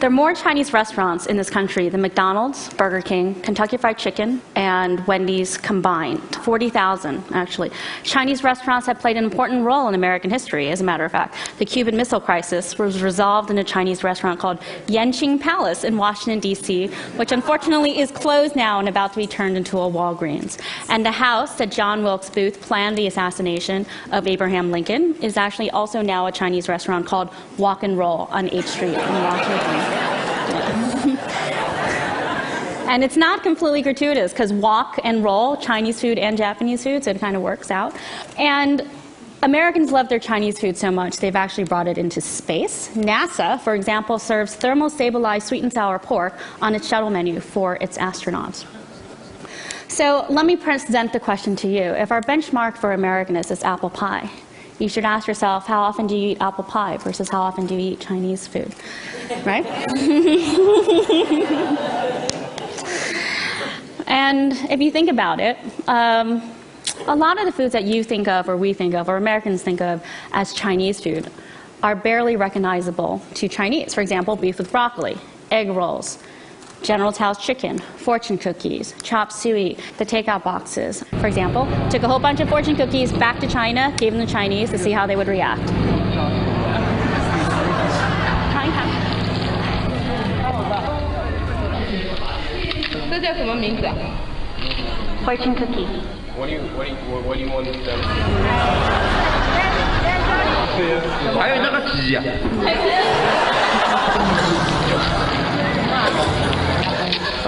There are more Chinese restaurants in this country than McDonald's, Burger King, Kentucky Fried Chicken, and Wendy's combined. 40,000, actually. Chinese restaurants have played an important role in American history, as a matter of fact. The Cuban Missile Crisis was resolved in a Chinese restaurant called Yanqing Palace in Washington, D.C., which unfortunately is closed now and about to be turned into a Walgreens. And the house that John Wilkes Booth planned the assassination of Abraham Lincoln is actually also now a Chinese restaurant called Walk and Roll on 8th Street in Washington. And it's not completely gratuitous, because walk and roll, Chinese food and Japanese food, so it kind of works out. And Americans love their Chinese food so much, they've actually brought it into space. NASA, for example, serves thermostabilized sweet and sour pork on its shuttle menu for its astronauts. So let me present the question to you. If our benchmark for Americanness is apple pie, you should ask yourself, how often do you eat apple pie versus how often do you eat Chinese food, right? And if you think about it, a lot of the foods that you think of, or we think of, or Americans think of as Chinese food are barely recognizable to Chinese. For example, beef with broccoli, egg rolls, General Tso's chicken, fortune cookies, chop suey, the takeout boxes. For example, took a whole bunch of fortune cookies back to China, gave them to Chinese to see how they would react. Fortune cookie. What do you want them? 还有那个鸡呀。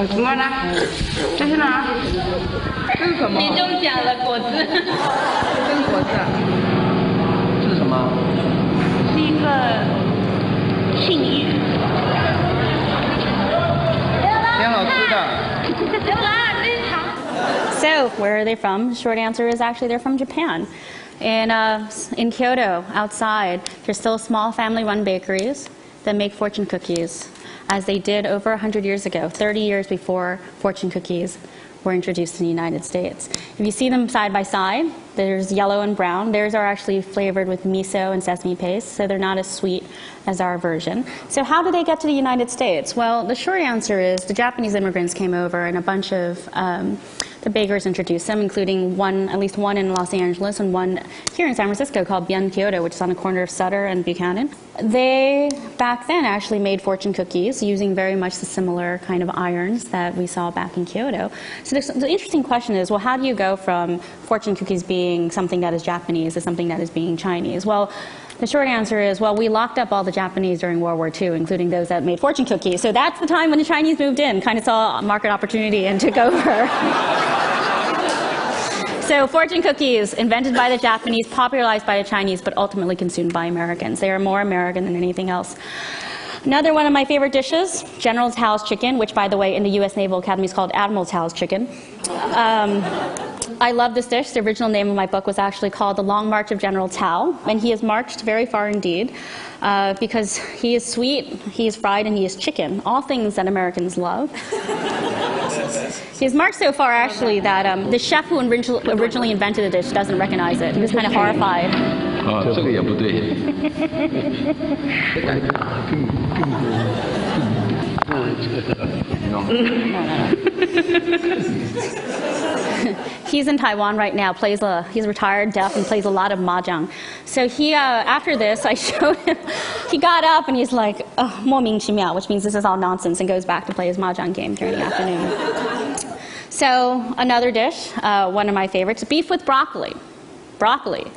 什么呢？这是哪？这是什么？你中奖了，果子。这是果子。这是什么？是一个庆鱼。挺好吃的。 So, where are they from? Short answer is actually they're from Japan. In Kyoto, outside, there's still small family-run bakeries that make fortune cookies, as they did over 100 years ago, 30 years before fortune cookies were introduced in the United States. If you see them side by side, there's yellow and brown. Theirs are actually flavored with miso and sesame paste, so they're not as sweet as our version. So how did they get to the United States? Well, the short answer is the Japanese immigrants came over, and a bunch of the bakers introduced them, including at least one in Los Angeles and one here in San Francisco called Bien Kyoto, which is on the corner of Sutter and Buchanan. They, back then, actually made fortune cookies using very much the similar kind of irons that we saw back in Kyoto. So the interesting question is, well, how do you go from fortune cookies being something that is Japanese to something that is being Chinese? Well, the short answer is, well, we locked up all the Japanese during World War II, including those that made fortune cookies. So that's the time when the Chinese moved in, kind of saw a market opportunity and took over. So fortune cookies, invented by the Japanese, popularized by the Chinese, but ultimately consumed by Americans. They are more American than anything else. Another one of my favorite dishes, General Tso's chicken, which, by the way, in the U.S. Naval Academy is called Admiral Tso's chicken. I love this dish. The original name of my book was actually called The Long March of General Tso, and he has marched very far indeed, because he is sweet, he is fried, and he is chicken, all things that Americans love. He's marched so far, actually, that the chef who originally invented the dish doesn't recognize it. He was kind of horrified. 这个也不对。He's in Taiwan right now. He's retired, deaf, and plays a lot of mahjong. So he, after this, I showed him. He got up and he's like, "莫名其妙," which means this is all nonsense, and goes back to play his mahjong game during the afternoon. So another dish, one of my favorites, beef with broccoli. Broccoli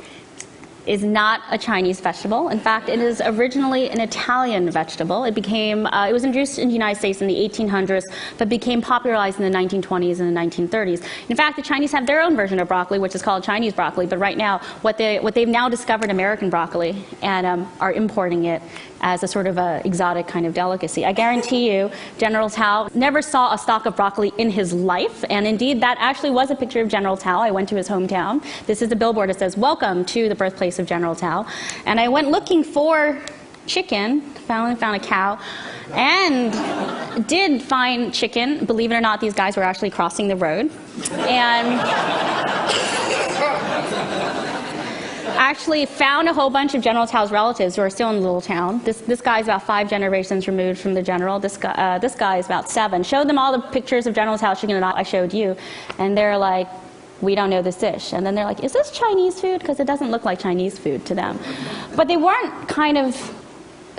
is not a Chinese vegetable. In fact, it is originally an Italian vegetable. It was introduced in the United States in the 1800s, but became popularized in the 1920s and the 1930s. In fact, the Chinese have their own version of broccoli, which is called Chinese broccoli, but right now, what they've now discovered American broccoli, and are importing it as a sort of a exotic kind of delicacy. I guarantee you, General Tso never saw a stalk of broccoli in his life, and indeed, that actually was a picture of General Tso. I went to his hometown. This is a billboard that says, "Welcome to the birthplace of General Tso." And I went looking for chicken, found a cow, and did find chicken. Believe it or not, these guys were actually crossing the road. And actually found a whole bunch of General Tao's relatives who are still in the little town. This guy's about 5 generations removed from the general. This guy is about 7. Showed them all the pictures of General Tao's chicken and I showed you, and they're like, we don't know this dish. And then they're like, is this Chinese food? Because it doesn't look like Chinese food to them. But they weren't kind of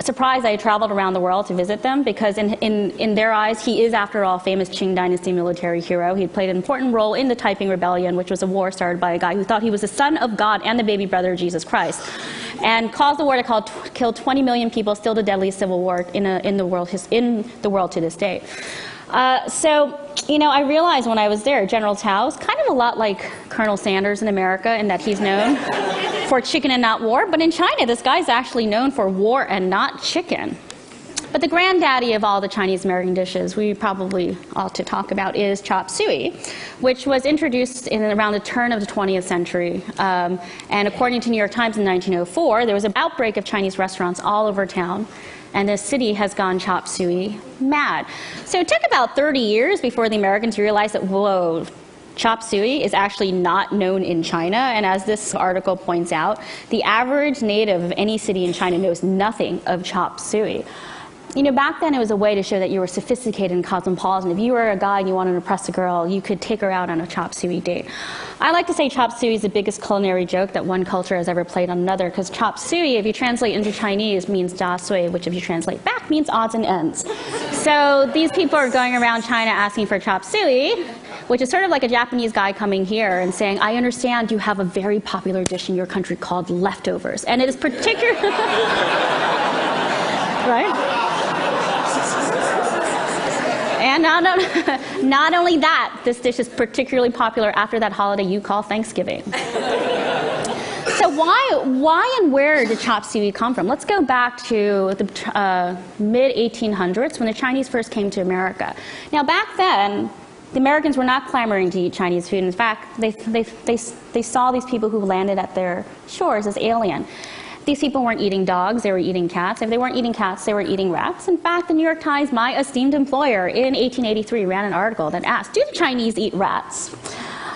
surprised I traveled around the world to visit them, because in their eyes, he is, after all, famous Qing Dynasty military hero. He played an important role in the Taiping Rebellion, which was a war started by a guy who thought he was the son of God and the baby brother of Jesus Christ, and caused the war to kill 20 million people, still the deadliest civil war in the world to this day. So, you know, I realized when I was there, General Tao is kind of a lot like Colonel Sanders in America in that he's known for chicken and not war. But in China, this guy's actually known for war and not chicken. But the granddaddy of all the Chinese-American dishes we probably ought to talk about is chop suey, which was introduced in around the turn of the 20th century. And according to New York Times in 1904, there was an outbreak of Chinese restaurants all over town. And the city has gone chop suey mad. So it took about 30 years before the Americans realized that, whoa, chop suey is actually not known in China. And as this article points out, the average native of any city in China knows nothing of chop suey. You know, back then it was a way to show that you were sophisticated and cosmopolitan. If you were a guy and you wanted to impress a girl, you could take her out on a chop suey date. I like to say chop suey is the biggest culinary joke that one culture has ever played on another, because chop suey, if you translate into Chinese, means da sui, which if you translate back means odds and ends. So these people are going around China asking for chop suey, which is sort of like a Japanese guy coming here and saying, I understand you have a very popular dish in your country called leftovers, and it is particularly... right? And not only that, this dish is particularly popular after that holiday you call Thanksgiving. So why and where did chop suey come from? Let's go back to the mid-1800s when the Chinese first came to America. Now, back then, the Americans were not clamoring to eat Chinese food. In fact, they saw these people who landed at their shores as alien. These people weren't eating dogs, they were eating cats. If they weren't eating cats, they were eating rats. In fact, the New York Times, my esteemed employer, in 1883 ran an article that asked, do the Chinese eat rats?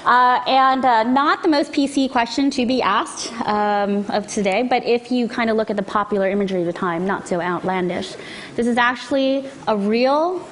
Not the most PC question to be asked of today, but if you kind of look at the popular imagery of the time, not so outlandish. This is actually a real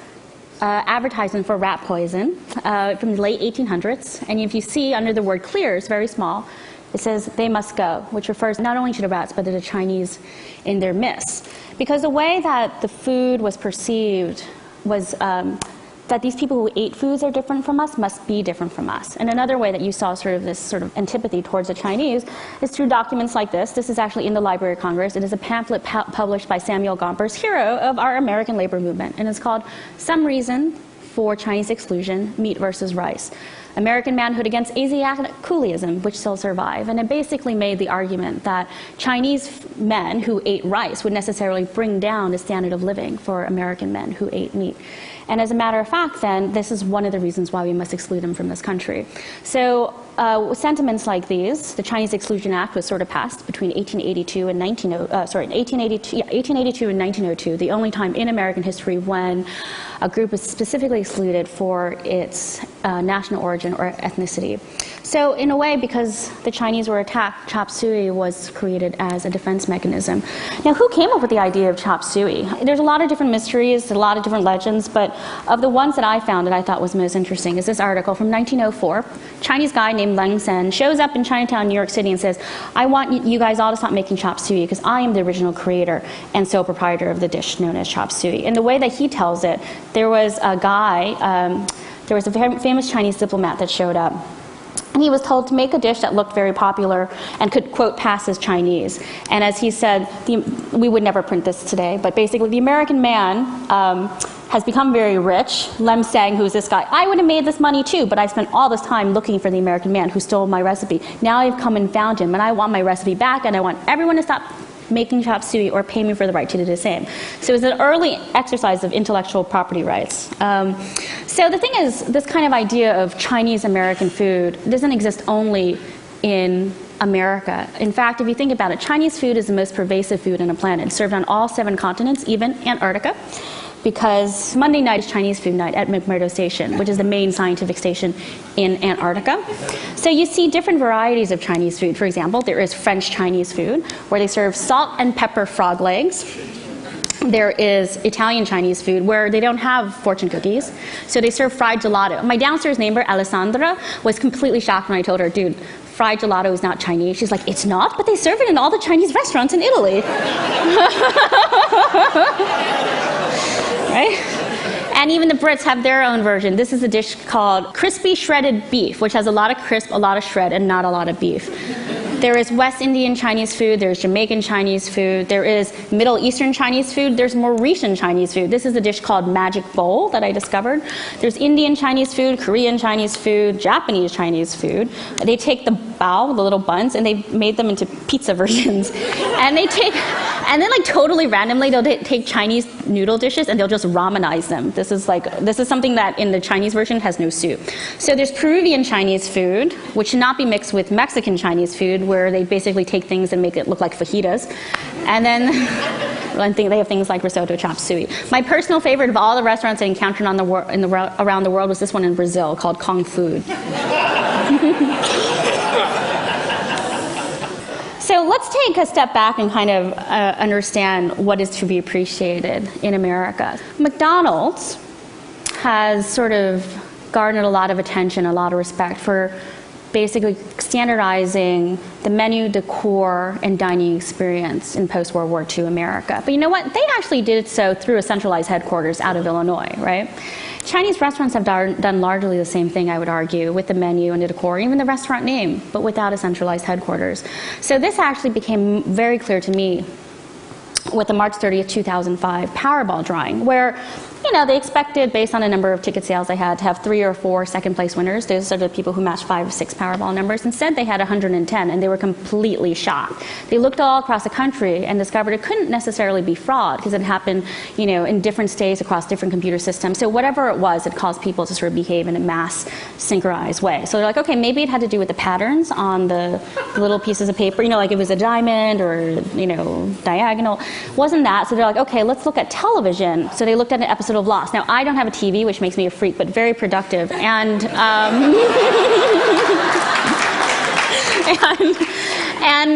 advertisement for rat poison from the late 1800s. And if you see under the word clear, it's very small, it says, they must go, which refers not only to the rats, but to the Chinese in their midst. Because the way that the food was perceived was that these people who ate foods are different from us must be different from us. And another way that you saw sort of this sort of antipathy towards the Chinese is through documents like this. This is actually in the Library of Congress. It is a pamphlet published by Samuel Gompers, hero of our American labor movement. And it's called Some Reason for Chinese Exclusion, Meat versus Rice. American Manhood Against Asiatic Coolism, which still survive. And it basically made the argument that Chinese men who ate rice would necessarily bring down the standard of living for American men who ate meat. And as a matter of fact, then, this is one of the reasons why we must exclude them from this country. So sentiments like these, the Chinese Exclusion Act was sort of passed between 1882 and 1882 and 1902, the only time in American history when a group was specifically excluded for its national origin or ethnicity. So in a way, because the Chinese were attacked, chop suey was created as a defense mechanism. Now, who came up with the idea of chop suey? There's a lot of different mysteries, a lot of different legends, but of the ones that I found that I thought was most interesting is this article from 1904. Chinese guy named Leng Sen shows up in Chinatown, New York City and says, I want you guys all to stop making chop suey because I am the original creator and sole proprietor of the dish known as chop suey. And the way that he tells it, there was a guy, there was a very famous Chinese diplomat that showed up. And he was told to make a dish that looked very popular and could, quote, pass as Chinese. And as he said, we would never print this today, but basically the American man has become very rich. Lem Sang, who's this guy, I would have made this money too, but I spent all this time looking for the American man who stole my recipe. Now I've come and found him, and I want my recipe back, and I want everyone to stop making chop suey or pay me for the right to do the same. So it was an early exercise of intellectual property rights. So the thing is, this kind of idea of Chinese American food doesn't exist only in America. In fact, if you think about it, Chinese food is the most pervasive food on the planet. It's served on all 7 continents, even Antarctica. because Monday night is Chinese food night at McMurdo Station, which is the main scientific station in Antarctica. So you see different varieties of Chinese food. For example, there is French Chinese food, where they serve salt and pepper frog legs. There is Italian Chinese food where they don't have fortune cookies, so they serve fried gelato. My downstairs neighbor, Alessandra, was completely shocked when I told her, dude, fried gelato is not Chinese. She's like, it's not? But they serve it in all the Chinese restaurants in Italy. Right? And even the Brits have their own version. This is a dish called crispy shredded beef, which has a lot of crisp, a lot of shred, and not a lot of beef. There is West Indian Chinese food, there's Jamaican Chinese food, there is Middle Eastern Chinese food, there's Mauritian Chinese food. This is a dish called Magic Bowl that I discovered. There's Indian Chinese food, Korean Chinese food, Japanese Chinese food. They take the bao, the little buns, and they made them into pizza versions. And then like totally randomly, they'll take Chinese noodle dishes and they'll just ramenize them. This is something that in the Chinese version has no soup. So there's Peruvian Chinese food, which should not be mixed with Mexican Chinese food, where they basically take things and make it look like fajitas. And then they have things like risotto, chop suey. My personal favorite of all the restaurants I encountered around the world was this one in Brazil called Kung Food. So let's take a step back and kind of understand what is to be appreciated in America. McDonald's has sort of garnered a lot of attention, a lot of respect for basically standardizing the menu, decor, and dining experience in post-World War II America. But you know what? They actually did so through a centralized headquarters out of Illinois, right? Chinese restaurants have done largely the same thing, I would argue, with the menu and the decor, even the restaurant name, but without a centralized headquarters. So this actually became very clear to me with the March 30th, 2005 Powerball drawing, where they expected, based on a number of ticket sales they had, to have 3 or 4 second-place winners. Those are the people who matched 5 or 6 Powerball numbers. Instead, they had 110, and they were completely shocked. They looked all across the country and discovered it couldn't necessarily be fraud, because it happened, in different states across different computer systems. So whatever it was, it caused people to sort of behave in a mass synchronized way. So they're like, okay, maybe it had to do with the patterns on the little pieces of paper, like it was a diamond or, diagonal. Wasn't that? So they're like, okay, let's look at television. So they looked at an episode of Lost. Now, I don't have a TV, which makes me a freak, but very productive. And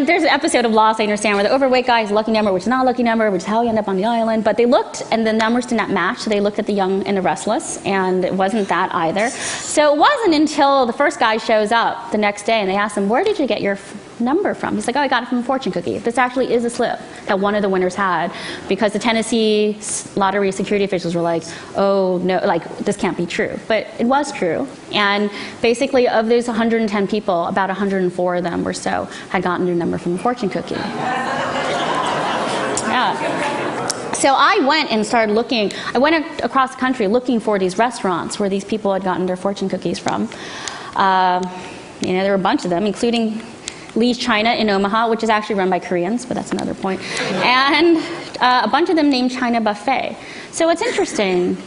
there's an episode of Lost, I understand, where the overweight guy is a lucky number, which is not a lucky number, which is how you end up on the island. But they looked, and the numbers did not match, so they looked at the young and the restless, and it wasn't that either. So it wasn't until the first guy shows up the next day, and they asked him, where did you get your number from? He's like, oh, I got it from a fortune cookie. This actually is a slip that one of the winners had, because the Tennessee lottery security officials were like, oh, no, this can't be true. But it was true. And basically, of those 110 people, about 104 of them or so had gotten their number from a fortune cookie. Yeah. So I went and started looking. I went across the country looking for these restaurants where these people had gotten their fortune cookies from. There were a bunch of them, including Lee's China in Omaha, which is actually run by Koreans, but that's another point. And a bunch of them named China Buffet. So what's interesting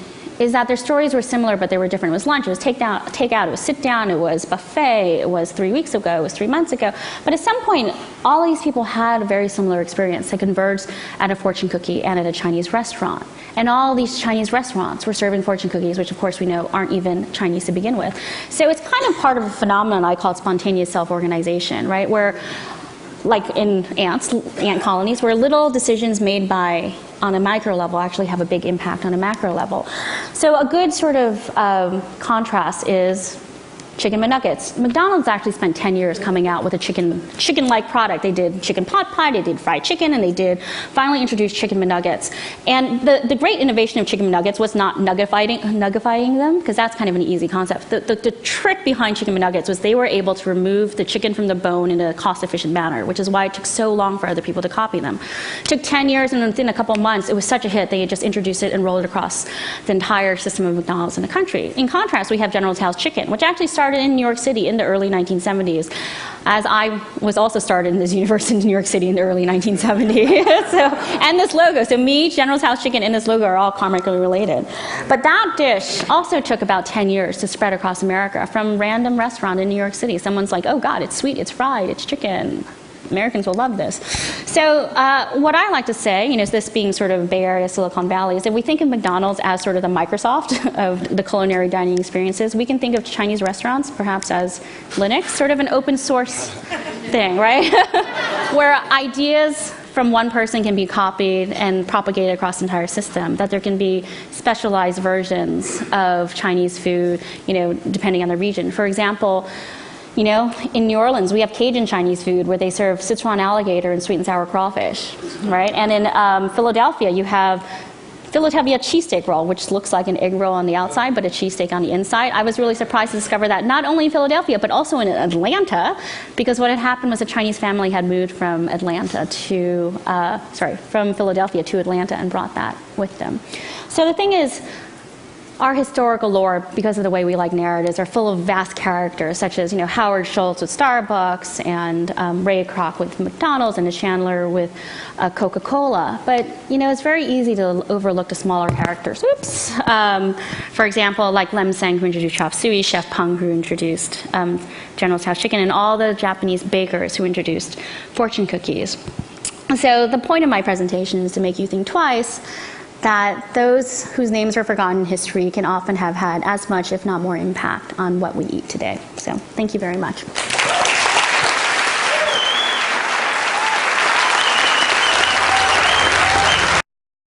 is that their stories were similar, but they were different. It was lunch, it was takeout, it was sit down, it was buffet, it was 3 weeks ago, it was 3 months ago. But at some point, all these people had a very similar experience. They converged at a fortune cookie and at a Chinese restaurant. And all these Chinese restaurants were serving fortune cookies, which of course we know aren't even Chinese to begin with. So it's kind of part of a phenomenon I call spontaneous self-organization, right? Where, like in ant colonies, where little decisions made on a micro level actually have a big impact on a macro level. So a good sort of contrast is chicken McNuggets. McDonald's actually spent 10 years coming out with a chicken-like product. They did chicken pot pie, they did fried chicken, and they did finally introduce chicken McNuggets. And the great innovation of chicken McNuggets was not nuggifying them, because that's kind of an easy concept. The trick behind chicken McNuggets was they were able to remove the chicken from the bone in a cost-efficient manner, which is why it took so long for other people to copy them. It took 10 years, and within a couple of months, it was such a hit, they just introduced it and rolled it across the entire system of McDonald's in the country. In contrast, we have General Tso's chicken, which actually started in New York City in the early 1970s, as I was also started in this universe in New York City in the early 1970s. And this logo, so me, General Tso's chicken, and this logo are all karmically related. But that dish also took about 10 years to spread across America from random restaurant in New York City. Someone's like, oh God, it's sweet, it's fried, it's chicken. Americans will love this. So what I like to say, is this being sort of Bay Area, Silicon Valley, is that we think of McDonald's as sort of the Microsoft of the culinary dining experiences. We can think of Chinese restaurants perhaps as Linux, sort of an open source thing, right? Where ideas from one person can be copied and propagated across the entire system, that there can be specialized versions of Chinese food, depending on the region. For example, in New Orleans, we have Cajun Chinese food where they serve Sichuan alligator and sweet and sour crawfish, right? And in Philadelphia, you have Philadelphia cheesesteak roll, which looks like an egg roll on the outside, but a cheesesteak on the inside. I was really surprised to discover that not only in Philadelphia, but also in Atlanta, because what had happened was a Chinese family had moved from from Philadelphia to Atlanta and brought that with them. So the thing is, our historical lore, because of the way we like narratives, are full of vast characters, such as Howard Schultz with Starbucks, and Ray Kroc with McDonald's, and Chandler with Coca-Cola. But it's very easy to overlook the smaller characters. Oops. For example, like Lem Seng, who introduced chop suey, Chef Peng, who introduced General Tso's chicken, and all the Japanese bakers who introduced fortune cookies. So the point of my presentation is to make you think twice that those whose names are forgotten in history can often have had as much, if not more, impact on what we eat today. So thank you very much.